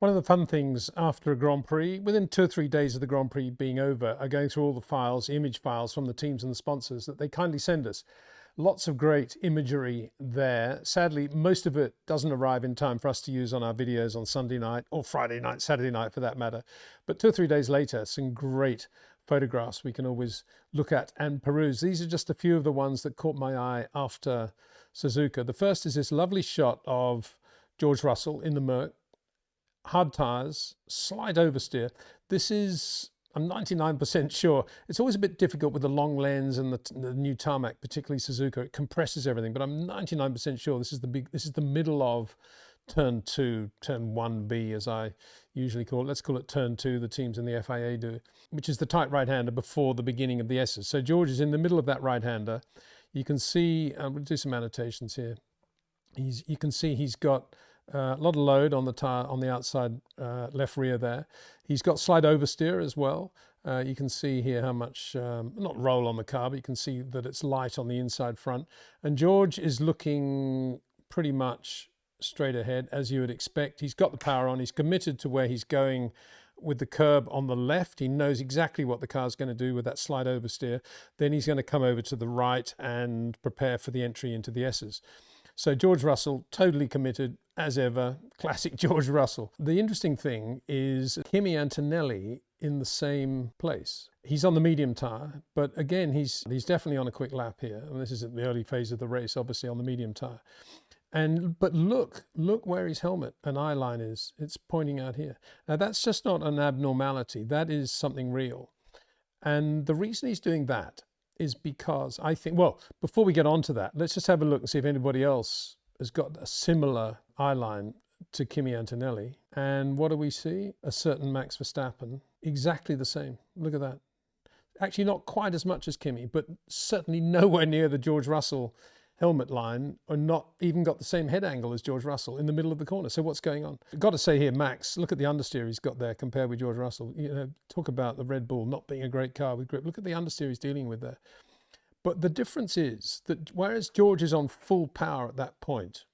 One of the fun things after a Grand Prix, within 2 or 3 days of the Grand Prix being over, are going through all the files, image files from the teams and the sponsors that they kindly send us. Lots of great imagery there. Sadly, most of it doesn't arrive in time for us to use on our videos on Sunday night or Friday night, Saturday night for that matter. But 2 or 3 days later, some great photographs we can always look at and peruse. These are just a few of the ones that caught my eye after Suzuka. The first is this lovely shot of George Russell in the Merc. Hard tyres, slight oversteer. This is, I'm 99% sure. It's always a bit difficult with the long lens and the new tarmac, particularly Suzuka. It compresses everything, but I'm 99% sure this is the middle of turn 2, turn 1B, as I usually call it. Let's call it turn 2, the teams in the FIA do, which is the tight right-hander before the beginning of the S's. So George is in the middle of that right-hander. You can see, we'll do some annotations here. You can see he's got a lot of load on the tire on the outside left rear there. He's got slight oversteer as well. You can see here how much, not roll on the car, but you can see that it's light on the inside front. And George is looking pretty much straight ahead, as you would expect. He's got the power on. He's committed to where he's going with the curb on the left. He knows exactly what the car's going to do with that slight oversteer. Then he's going to come over to the right and prepare for the entry into the S's. So George Russell, totally committed as ever, classic George Russell. The interesting thing is Kimi Antonelli in the same place. He's on the medium tyre, but again, he's definitely on a quick lap here. And this is at the early phase of the race, obviously on the medium tyre. But look where his helmet and eye line is. It's pointing out here. Now that's just not an abnormality. That is something real. And the reason he's doing that is because I think, well, before we get on to that, let's just have a look and see if anybody else has got a similar eye line to Kimi Antonelli. And what do we see? A certain Max Verstappen, exactly the same. Look at that. Actually, not quite as much as Kimi, but certainly nowhere near the George Russell helmet line, or not even got the same head angle as George Russell in the middle of the corner. So what's going on? I've got to say here, Max, look at the understeer he's got there compared with George Russell. You know, talk about the Red Bull not being a great car with grip. Look at the understeer he's dealing with there. But the difference is that whereas George is on full power at that point,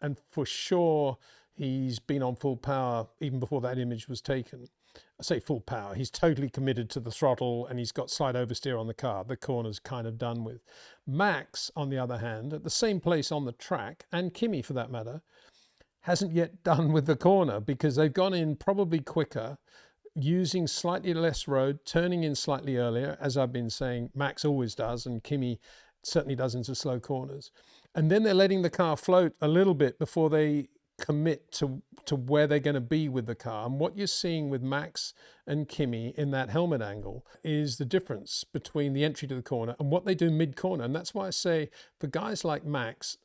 and for sure he's been on full power even before that image was taken. I say full power, he's totally committed to the throttle and he's got slight oversteer on the car. The corner's kind of done with. Max, on the other hand, at the same place on the track, and Kimi for that matter, hasn't yet done with the corner because they've gone in probably quicker, using slightly less road, turning in slightly earlier, as I've been saying, Max always does, and Kimi certainly does into slow corners. And then they're letting the car float a little bit before they commit to where they're going to be with the car. And what you're seeing with Max and Kimi in that helmet angle is the difference between the entry to the corner and what they do mid-corner. And that's why I say for guys like Max,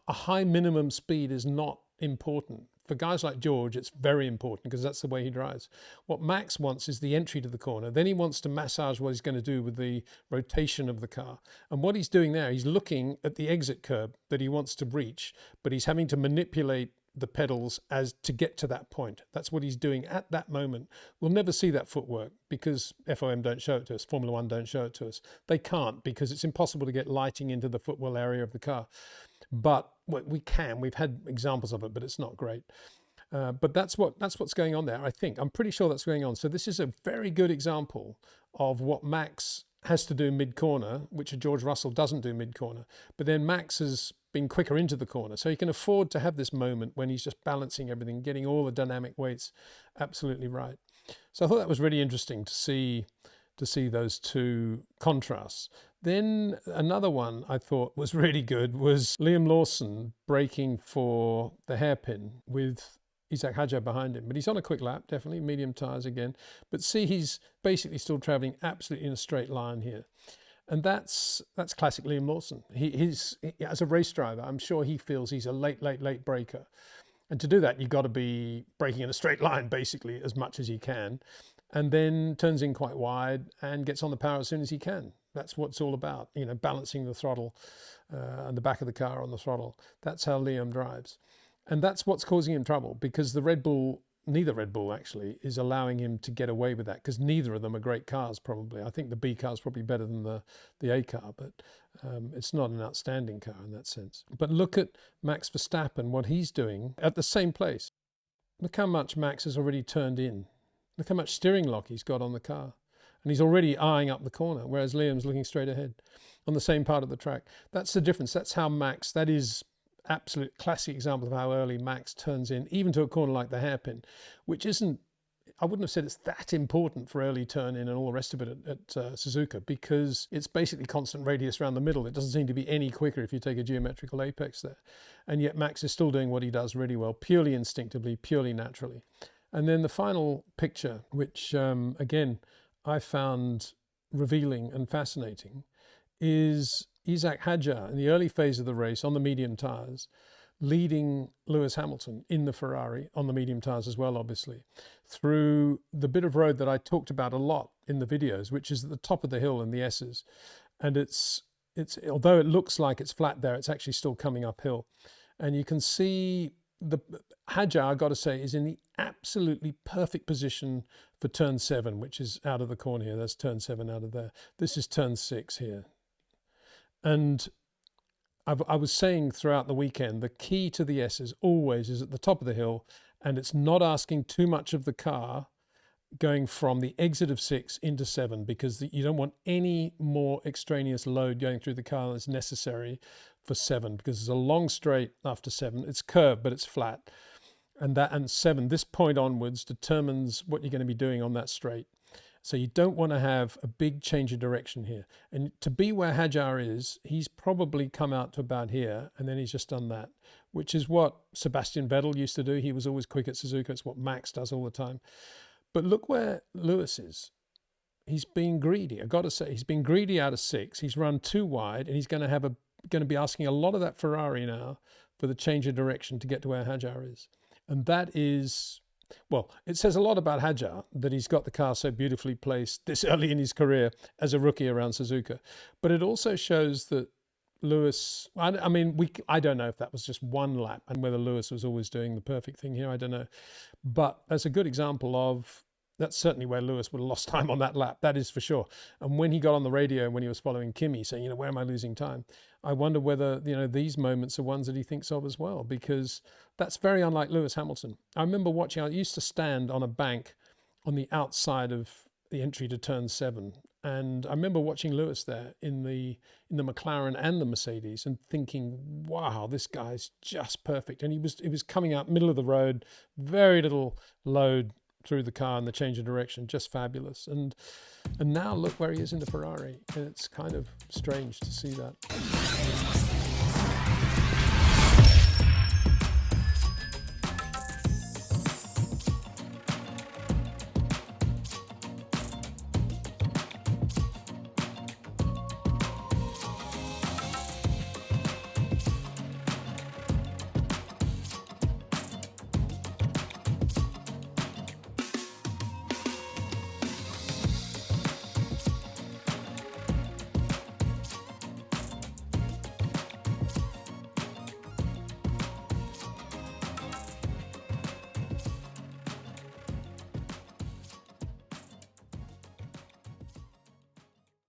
a high minimum speed is not important. For guys like George, it's very important because that's the way he drives. What Max wants is the entry to the corner. Then he wants to massage what he's going to do with the rotation of the car. And what he's doing there, he's looking at the exit curb that he wants to reach, but he's having to manipulate the pedals as to get to that point. That's what he's doing at that moment. We'll never see that footwork because FOM don't show it to us, Formula One don't show it to us. They can't because it's impossible to get lighting into the footwell area of the car. But we can, we've had examples of it, but it's not great. But that's what's going on there, I think. I'm pretty sure that's going on. So this is a very good example of what Max has to do mid-corner, which a George Russell doesn't do mid-corner. But then Max has been quicker into the corner. So he can afford to have this moment when he's just balancing everything, getting all the dynamic weights absolutely right. So I thought that was really interesting to see those two contrasts. Then another one I thought was really good was Liam Lawson braking for the hairpin with Isack Hadjar behind him. But he's on a quick lap, definitely, medium tyres again. But see, he's basically still travelling absolutely in a straight line here. And that's classic Liam Lawson. He's as a race driver, I'm sure he feels he's a late breaker. And to do that, you've got to be braking in a straight line, basically, as much as you can. And then turns in quite wide and gets on the power as soon as he can. That's what it's all about, you know, balancing the throttle and the back of the car on the throttle. That's how Liam drives. And that's what's causing him trouble because the Red Bull, neither Red Bull actually, is allowing him to get away with that because neither of them are great cars probably. I think the B car is probably better than the A car, but it's not an outstanding car in that sense. But look at Max Verstappen, what he's doing at the same place. look how much Max has already turned in. Look how much steering lock he's got on the car. And he's already eyeing up the corner, whereas Liam's looking straight ahead on the same part of the track. That's the difference. That's how Max, that is absolute classic example of how early Max turns in, even to a corner like the hairpin, which isn't, I wouldn't have said it's that important for early turn in and all the rest of it at Suzuka, because it's basically constant radius around the middle. It doesn't seem to be any quicker if you take a geometrical apex there. And yet Max is still doing what he does really well, purely instinctively, purely naturally. And then the final picture, which again, I found revealing and fascinating, is Isack Hadjar in the early phase of the race on the medium tyres, leading Lewis Hamilton in the Ferrari on the medium tyres as well, obviously, through the bit of road that I talked about a lot in the videos, which is at the top of the hill in the S's. And it's although it looks like it's flat there, it's actually still coming uphill. And you can see the Hajar, I've got to say, is in the absolutely perfect position for turn 7, which is out of the corner here. There's turn 7 out of there. This is turn 6 here. And I was saying throughout the weekend, the key to the S's always is at the top of the hill, and it's not asking too much of the car going from the exit of 6 into 7, because you don't want any more extraneous load going through the car that's necessary for 7, because there's a long straight after 7. It's curved, but it's flat. And 7, this point onwards, determines what you're going to be doing on that straight. So you don't want to have a big change of direction here. And to be where Hajar is, he's probably come out to about here, and then he's just done that, which is what Sebastian Vettel used to do. He was always quick at Suzuka. It's what Max does all the time. But look where Lewis is. He's being greedy. I've got to say, he's been greedy out of 6. He's run too wide, and he's going to be asking a lot of that Ferrari now for the change of direction to get to where Hajar is. And that is, well, it says a lot about Hajar that he's got the car so beautifully placed this early in his career as a rookie around Suzuka. But it also shows that Lewis, I mean, I don't know if that was just one lap and whether Lewis was always doing the perfect thing here. I don't know. But that's a good example of, that's certainly where Lewis would have lost time on that lap. That is for sure. And when he got on the radio, when he was following Kimi saying, where am I losing time? I wonder whether, these moments are ones that he thinks of as well, because that's very unlike Lewis Hamilton. I remember watching, I used to stand on a bank on the outside of the entry to turn 7. And I remember watching Lewis there in the McLaren and the Mercedes and thinking, wow, this guy's just perfect. And he was coming out middle of the road, very little load through the car and the change of direction, just fabulous. And now look where he is in the Ferrari, and it's kind of strange to see that.